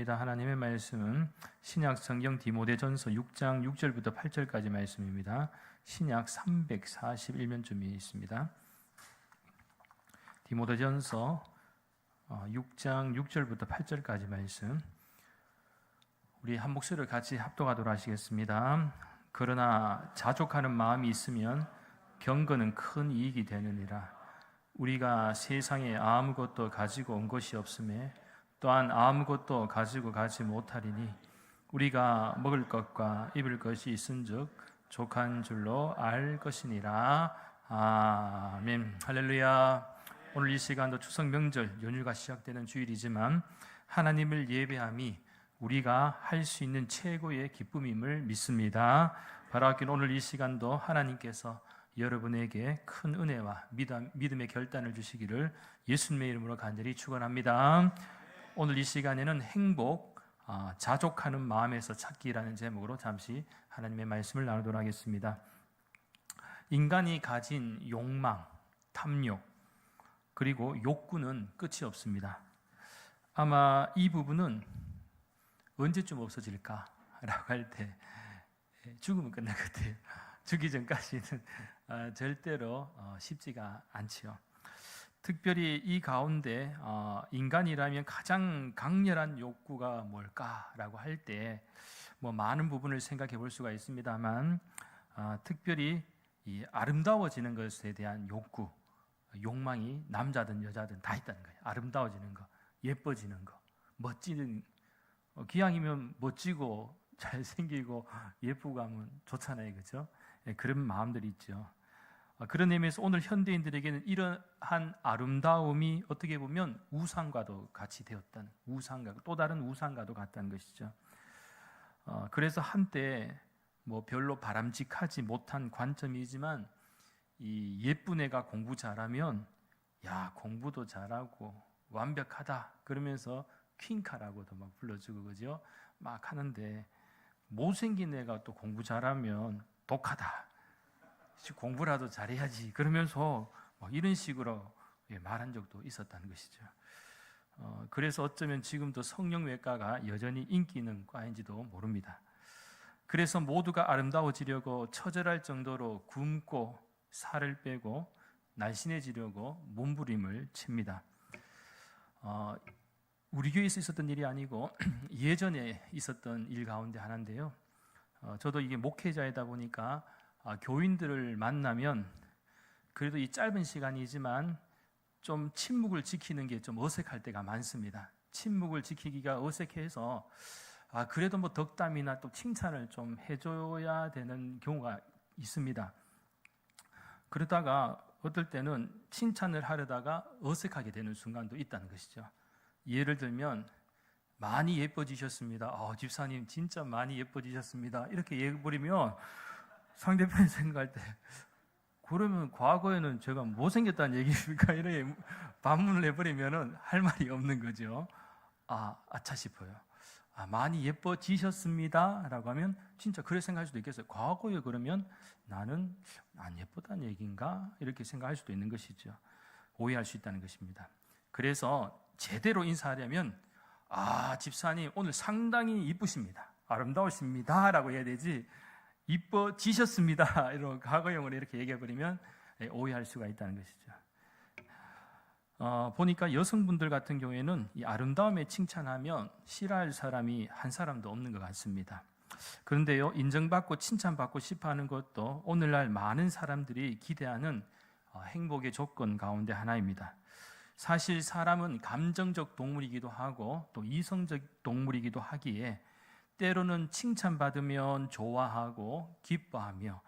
하나님의 말씀은 신약 성경 디모데전서 6장 6절부터 8절까지 말씀입니다. 신약 341면쯤이 있습니다. 디모데전서 6장 6절부터 8절까지 말씀, 우리 한 목소리를 같이 합독하도록 하시겠습니다. 그러나 자족하는 마음이 있으면 경건은 큰 이익이 되느니라. 우리가 세상에 아무것도 가지고 온 것이 없음에 또한 아무것도 가지고 가지 못하리니 우리가 먹을 것과 입을 것이 있은즉 족한 줄로 알 것이니라. 아멘. 할렐루야. 오늘 이 시간도 추석 명절 연휴가 시작되는 주일이지만 하나님을 예배함이 우리가 할 수 있는 최고의 기쁨임을 믿습니다. 바라옵기는 오늘 이 시간도 하나님께서 여러분에게 큰 은혜와 믿음의 결단을 주시기를 예수님의 이름으로 간절히 축원합니다. 오늘 이 시간에는 행복, 자족하는 마음에서 찾기라는 제목으로 잠시 하나님의 말씀을 나누도록 하겠습니다. 인간이 가진 욕망, 탐욕, 그리고 욕구는 끝이 없습니다. 아마 이 부분은 언제쯤 없어질까라고 할 때 죽으면 끝날 것 같아요. 죽기 전까지는 절대로 쉽지가 않지요. 특별히 이 가운데 인간이라면 가장 강렬한 욕구가 뭘까라고 할 때 많은 부분을 생각해 볼 수가 있습니다만 특별히 이 아름다워지는 것에 대한 욕구, 욕망이 남자든 여자든 다 있다는 거예요. 아름다워지는 거, 예뻐지는 거, 멋지는, 기왕이면 멋지고 잘생기고 예쁘고 하면 좋잖아요, 그렇죠? 그런 마음들이 있죠. 그런 의미에서 오늘 현대인들에게는 이러한 아름다움이 어떻게 보면 우상과도 같이 되었다는, 우상과, 또 다른 우상과도 같다는 것이죠. 그래서 한때 별로 바람직하지 못한 관점이지만 이 예쁜 애가 공부 잘하면 야, 공부도 잘하고 완벽하다 그러면서 퀸카라고도 막 불러주고 그죠? 막 하는데 못생긴 애가 또 공부 잘하면 독하다, 공부라도 잘해야지 그러면서 이런 식으로 말한 적도 있었다는 것이죠. 그래서 어쩌면 지금도 성형외과가 여전히 인기 있는 과인지도 모릅니다. 그래서 모두가 아름다워지려고 처절할 정도로 굶고 살을 빼고 날씬해지려고 몸부림을 칩니다. 우리 교회에서 있었던 일이 아니고 예전에 있었던 일 가운데 하나인데요. 저도 이게 목회자이다 보니까 교인들을 만나면 그래도 이 짧은 시간이지만 좀 침묵을 지키는 게 좀 어색할 때가 많습니다. 침묵을 지키기가 어색해서 그래도 덕담이나 또 칭찬을 좀 해줘야 되는 경우가 있습니다. 그러다가 어떨 때는 칭찬을 하려다가 어색하게 되는 순간도 있다는 것이죠. 예를 들면 많이 예뻐지셨습니다. 집사님 진짜 많이 예뻐지셨습니다. 이렇게 얘기해버리면 상대편이 생각할 때 그러면 과거에는 제가 못생겼다는 얘기입니까? 이렇게 반문을 해버리면 할 말이 없는 거죠. 아차 싶어요. 많이 예뻐지셨습니다 라고 하면 진짜 그렇게 생각할 수도 있겠어요. 과거에 그러면 나는 안 예쁘다는 얘기인가? 이렇게 생각할 수도 있는 것이죠. 오해할 수 있다는 것입니다. 그래서 제대로 인사하려면 집사님 오늘 상당히 이쁘십니다, 아름다우십니다 라고 해야 되지 이뻐지셨습니다 이런 과거형으로 이렇게 얘기해버리면 오해할 수가 있다는 것이죠. 보니까 여성분들 같은 경우에는 이 아름다움에 칭찬하면 싫어할 사람이 한 사람도 없는 것 같습니다. 그런데요, 인정받고 칭찬받고 싶어하는 것도 오늘날 많은 사람들이 기대하는 행복의 조건 가운데 하나입니다. 사실 사람은 감정적 동물이기도 하고 또 이성적 동물이기도 하기에 때로는 칭찬받으면 좋아하고 기뻐하며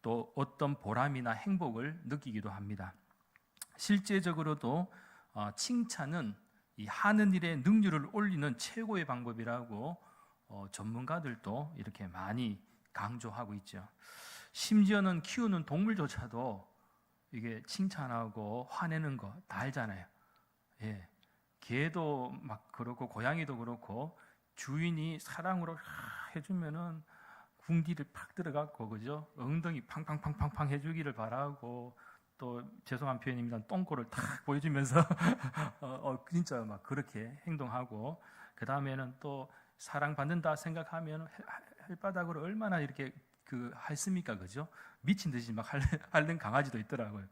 또 어떤 보람이나 행복을 느끼기도 합니다. 실제적으로도 칭찬은 이 하는 일의 능률을 올리는 최고의 방법이라고 전문가들도 이렇게 많이 강조하고 있죠. 심지어는 키우는 동물조차도 이게 칭찬하고 화내는 거 다 알잖아요. 개도 막 그렇고 고양이도 그렇고 주인이 사랑으로 해주면은 궁디를 팍 들어가고 그죠? 엉덩이 팡팡팡팡팡 해주기를 바라고 또 죄송한 표현입니다. 똥꼬를 탁 보여주면서 진짜 막 그렇게 행동하고 그 다음에는 또 사랑받는다 생각하면 혓바닥으로 얼마나 이렇게 핥습니까, 그죠? 미친 듯이 막 핥는 강아지도 있더라고요.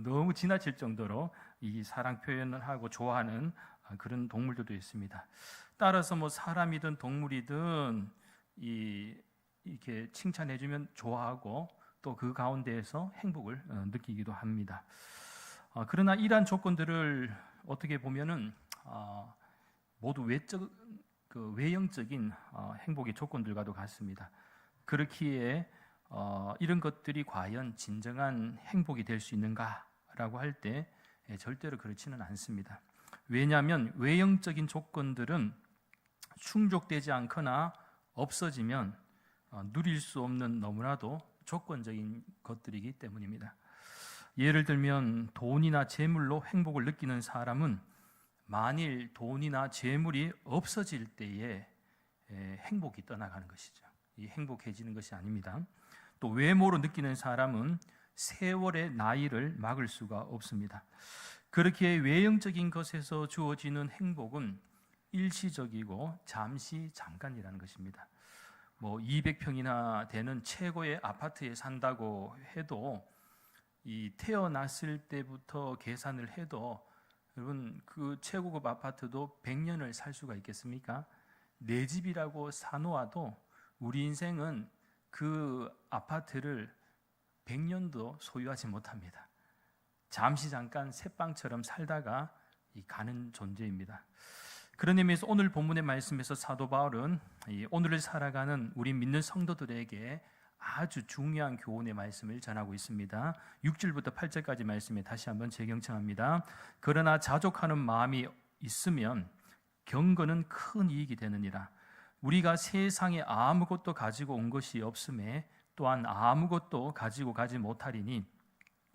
너무 지나칠 정도로 이 사랑 표현을 하고 좋아하는 그런 동물들도 있습니다. 따라서 뭐 사람이든 동물이든 이렇게 칭찬해주면 좋아하고 또 그 가운데에서 행복을 느끼기도 합니다. 그러나 이러한 조건들을 어떻게 보면은 모두 외형적인 행복의 조건들과도 같습니다. 그렇기에 이런 것들이 과연 진정한 행복이 될 수 있는가라고 할 때 절대로 그렇지는 않습니다. 왜냐하면 외형적인 조건들은 충족되지 않거나 없어지면 누릴 수 없는 너무나도 조건적인 것들이기 때문입니다. 예를 들면 돈이나 재물로 행복을 느끼는 사람은 만일 돈이나 재물이 없어질 때에 행복이 떠나가는 것이죠. 이 행복해지는 것이 아닙니다. 또 외모로 느끼는 사람은 세월의 나이를 막을 수가 없습니다. 그렇게 외형적인 것에서 주어지는 행복은 일시적이고 잠깐이라는 것입니다. 뭐 200평이나 되는 최고의 아파트에 산다고 해도 이 태어났을 때부터 계산을 해도 여러분 그 최고급 아파트도 100년을 살 수가 있겠습니까? 내 집이라고 사놓아도 우리 인생은 그 아파트를 100년도 소유하지 못합니다. 잠깐 새빵처럼 살다가 가는 존재입니다. 그런 의미에서 오늘 본문의 말씀에서 사도 바울은 오늘을 살아가는 우리 믿는 성도들에게 아주 중요한 교훈의 말씀을 전하고 있습니다. 6절부터 8절까지 말씀에 다시 한번 재경청합니다. 그러나 자족하는 마음이 있으면 경건은 큰 이익이 되느니라. 우리가 세상에 아무것도 가지고 온 것이 없음에 또한 아무것도 가지고 가지 못하리니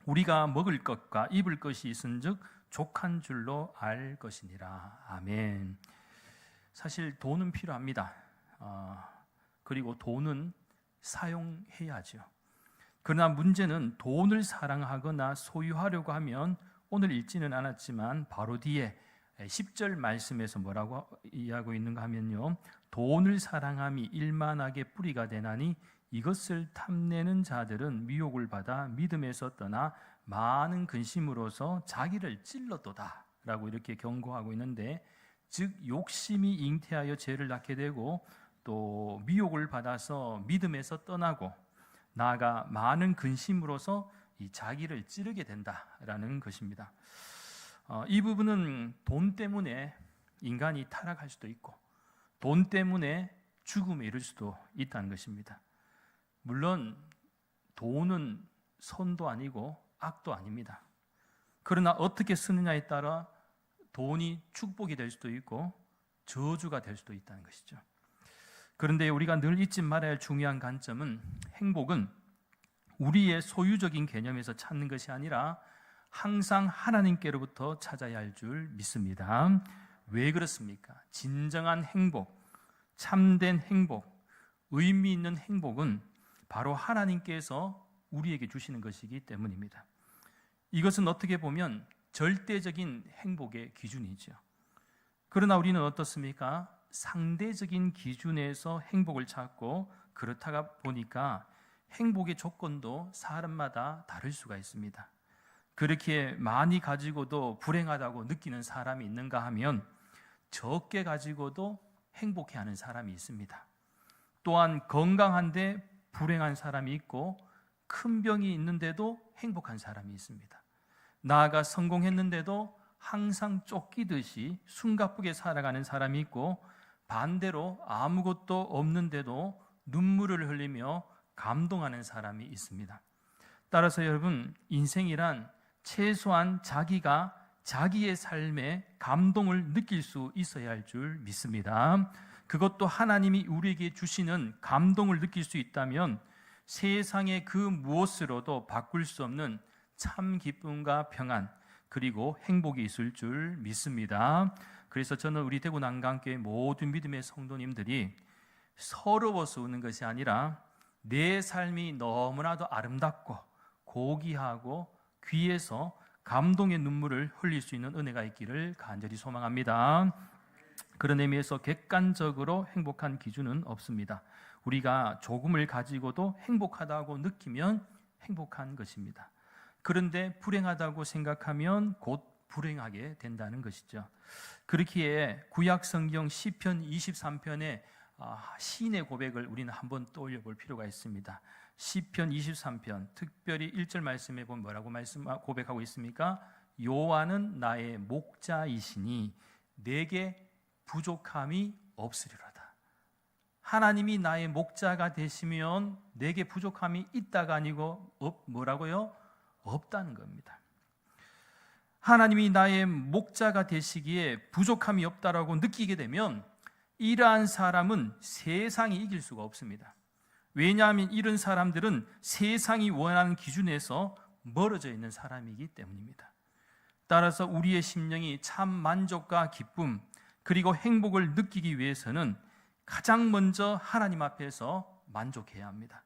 우리가 먹을 것과 입을 것이 있은즉 족한 줄로 알 것이니라. 아멘. 사실 돈은 필요합니다. 그리고 돈은 사용해야죠. 그러나 문제는 돈을 사랑하거나 소유하려고 하면 오늘 읽지는 않았지만 바로 뒤에 10절 말씀에서 뭐라고 이야기하고 있는가 하면요, 돈을 사랑함이 일만하게 뿌리가 되나니 이것을 탐내는 자들은 미혹을 받아 믿음에서 떠나 많은 근심으로서 자기를 찔렀도다 라고 이렇게 경고하고 있는데, 즉 욕심이 잉태하여 죄를 낳게 되고 또 미혹을 받아서 믿음에서 떠나고 나아가 많은 근심으로서 이 자기를 찌르게 된다라는 것입니다. 이 부분은 돈 때문에 인간이 타락할 수도 있고 돈 때문에 죽음에 이를 수도 있다는 것입니다. 물론 돈은 선도 아니고 악도 아닙니다. 그러나 어떻게 쓰느냐에 따라 돈이 축복이 될 수도 있고 저주가 될 수도 있다는 것이죠. 그런데 우리가 늘 잊지 말아야 할 중요한 관점은 행복은 우리의 소유적인 개념에서 찾는 것이 아니라 항상 하나님께로부터 찾아야 할 줄 믿습니다. 왜 그렇습니까? 진정한 행복, 참된 행복, 의미 있는 행복은 바로 하나님께서 우리에게 주시는 것이기 때문입니다. 이것은 어떻게 보면 절대적인 행복의 기준이죠. 그러나 우리는 어떻습니까? 상대적인 기준에서 행복을 찾고 그렇다가 보니까 행복의 조건도 사람마다 다를 수가 있습니다. 그렇게 많이 가지고도 불행하다고 느끼는 사람이 있는가 하면 적게 가지고도 행복해하는 사람이 있습니다. 또한 건강한데 불행한 사람이 있고 큰 병이 있는데도 행복한 사람이 있습니다. 나아가 성공했는데도 항상 쫓기듯이 숨가쁘게 살아가는 사람이 있고 반대로 아무것도 없는데도 눈물을 흘리며 감동하는 사람이 있습니다. 따라서 여러분, 인생이란 최소한 자기가 자기의 삶에 감동을 느낄 수 있어야 할 줄 믿습니다. 그것도 하나님이 우리에게 주시는 감동을 느낄 수 있다면 세상의 그 무엇으로도 바꿀 수 없는 참 기쁨과 평안 그리고 행복이 있을 줄 믿습니다. 그래서 저는 우리 대구 난강교회 모든 믿음의 성도님들이 서러워서 우는 것이 아니라 내 삶이 너무나도 아름답고 고귀하고 귀해서 감동의 눈물을 흘릴 수 있는 은혜가 있기를 간절히 소망합니다. 그런 의미에서 객관적으로 행복한 기준은 없습니다. 우리가 조금을 가지고도 행복하다고 느끼면 행복한 것입니다. 그런데 불행하다고 생각하면 곧 불행하게 된다는 것이죠. 그렇기에 구약 성경 시편 23편의 시인의 고백을 우리는 한번 떠올려 볼 필요가 있습니다. 시편 23편 특별히 1절 말씀에 보면 뭐라고 고백하고 있습니까? 여호와는 나의 목자이시니 내게 부족함이 없으리로다. 하나님이 나의 목자가 되시면 내게 부족함이 있다가 아니고 뭐라고요? 없다는 겁니다. 하나님이 나의 목자가 되시기에 부족함이 없다라고 느끼게 되면 이러한 사람은 세상이 이길 수가 없습니다. 왜냐하면 이런 사람들은 세상이 원하는 기준에서 멀어져 있는 사람이기 때문입니다. 따라서 우리의 심령이 참 만족과 기쁨 그리고 행복을 느끼기 위해서는 가장 먼저 하나님 앞에서 만족해야 합니다.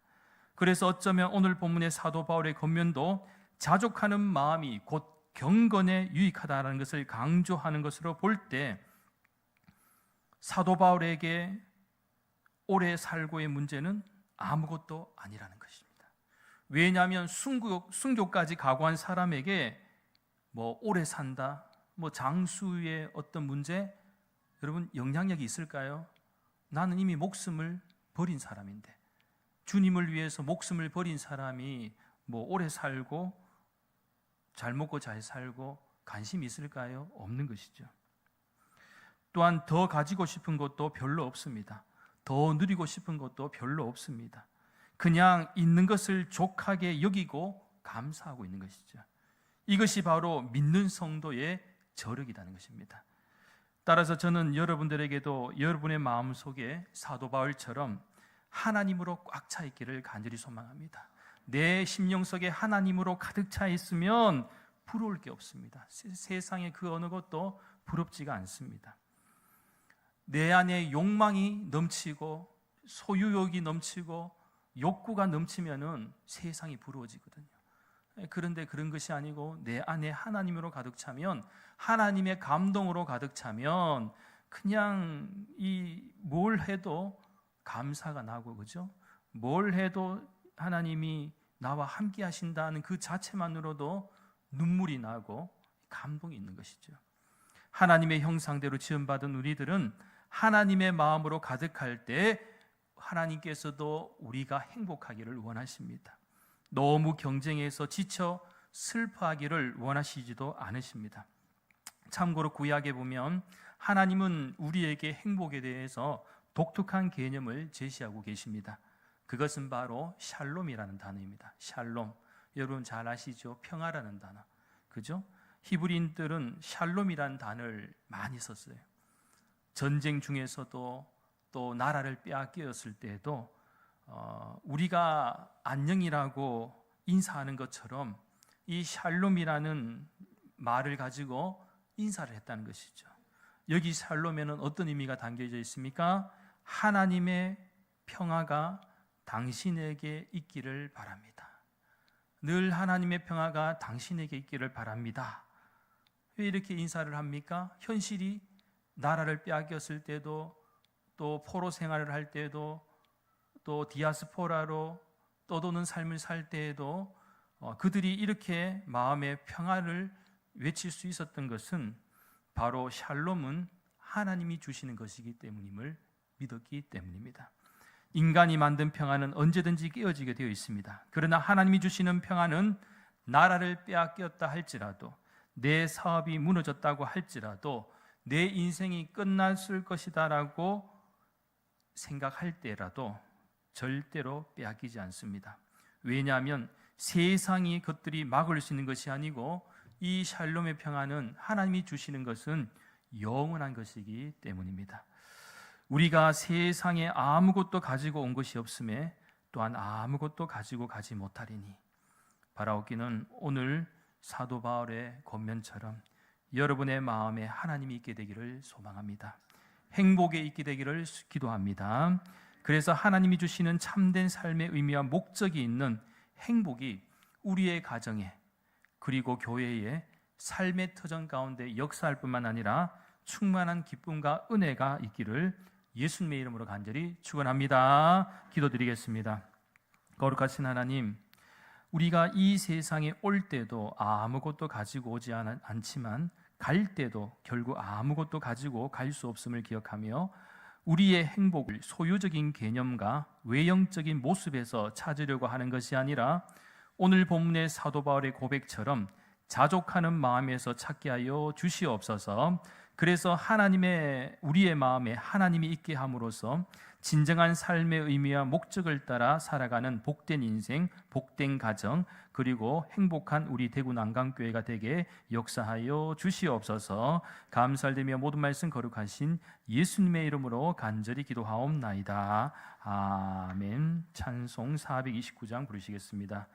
그래서 어쩌면 오늘 본문의 사도 바울의 권면도 자족하는 마음이 곧 경건에 유익하다는 것을 강조하는 것으로 볼 때 사도 바울에게 오래 살고의 문제는 아무것도 아니라는 것입니다. 왜냐하면 순교까지 각오한 사람에게 오래 산다, 장수의 어떤 문제, 여러분 영향력이 있을까요? 나는 이미 목숨을 버린 사람인데 주님을 위해서 목숨을 버린 사람이 오래 살고 잘 먹고 잘 살고 관심이 있을까요? 없는 것이죠. 또한 더 가지고 싶은 것도 별로 없습니다. 더 누리고 싶은 것도 별로 없습니다. 그냥 있는 것을 족하게 여기고 감사하고 있는 것이죠. 이것이 바로 믿는 성도의 저력이라는 것입니다. 따라서 저는 여러분들에게도 여러분의 마음속에 사도 바울처럼 하나님으로 꽉 차 있기를 간절히 소망합니다. 내 심령 속에 하나님으로 가득 차 있으면 부러울 게 없습니다. 세상의 그 어느 것도 부럽지가 않습니다. 내 안에 욕망이 넘치고 소유욕이 넘치고 욕구가 넘치면은 세상이 부러워지거든요. 그런데 그런 것이 아니고 내 안에 하나님으로 가득 차면, 하나님의 감동으로 가득 차면 그냥 뭘 해도 감사가 나고, 그죠? 뭘 해도 하나님이 나와 함께 하신다는 그 자체만으로도 눈물이 나고 감동이 있는 것이죠. 하나님의 형상대로 지음받은 우리들은 하나님의 마음으로 가득할 때 하나님께서도 우리가 행복하기를 원하십니다. 너무 경쟁에서 지쳐 슬퍼하기를 원하시지도 않으십니다. 참고로 구약에 보면 하나님은 우리에게 행복에 대해서 독특한 개념을 제시하고 계십니다. 그것은 바로 샬롬이라는 단어입니다. 샬롬, 여러분 잘 아시죠? 평화라는 단어, 그죠? 히브리인들은 샬롬이라는 단어를 많이 썼어요. 전쟁 중에서도 또 나라를 빼앗겼을 때에도 우리가 안녕이라고 인사하는 것처럼 이 샬롬이라는 말을 가지고 인사를 했다는 것이죠. 여기 샬롬에는 어떤 의미가 담겨져 있습니까? 하나님의 평화가 당신에게 있기를 바랍니다. 늘 하나님의 평화가 당신에게 있기를 바랍니다. 왜 이렇게 인사를 합니까? 현실이 나라를 빼앗겼을 때도, 또 포로 생활을 할 때도, 또 디아스포라로 떠도는 삶을 살 때에도 그들이 이렇게 마음의 평화를 외칠 수 있었던 것은 바로 샬롬은 하나님이 주시는 것이기 때문임을 믿었기 때문입니다. 인간이 만든 평화는 언제든지 깨어지게 되어 있습니다. 그러나 하나님이 주시는 평화는 나라를 빼앗겼다 할지라도, 내 사업이 무너졌다고 할지라도, 내 인생이 끝났을 것이다라고 생각할 때라도 절대로 빼앗기지 않습니다. 왜냐하면 세상이 것들이 막을 수 있는 것이 아니고 이 샬롬의 평화는 하나님이 주시는 것은 영원한 것이기 때문입니다. 우리가 세상에 아무것도 가지고 온 것이 없음에 또한 아무것도 가지고 가지 못하리니, 바라옵기는 오늘 사도 바울의 권면처럼 여러분의 마음에 하나님이 있게 되기를 소망합니다. 행복에 있게 되기를 기도합니다. 그래서 하나님이 주시는 참된 삶의 의미와 목적이 있는 행복이 우리의 가정에, 그리고 교회의 삶의 터전 가운데 역사할 뿐만 아니라 충만한 기쁨과 은혜가 있기를 예수님의 이름으로 간절히 축원합니다. 기도드리겠습니다. 거룩하신 하나님, 우리가 이 세상에 올 때도 아무것도 가지고 오지 않지만 갈 때도 결국 아무것도 가지고 갈 수 없음을 기억하며 우리의 행복을 소유적인 개념과 외형적인 모습에서 찾으려고 하는 것이 아니라 오늘 본문의 사도 바울의 고백처럼 자족하는 마음에서 찾게 하여 주시옵소서. 그래서 우리의 마음에 하나님이 있게 함으로써 진정한 삶의 의미와 목적을 따라 살아가는 복된 인생, 복된 가정, 그리고 행복한 우리 대구 난강교회가 되게 역사하여 주시옵소서. 감사드리며 모든 말씀 거룩하신 예수님의 이름으로 간절히 기도하옵나이다. 아멘. 찬송 429장 부르시겠습니다.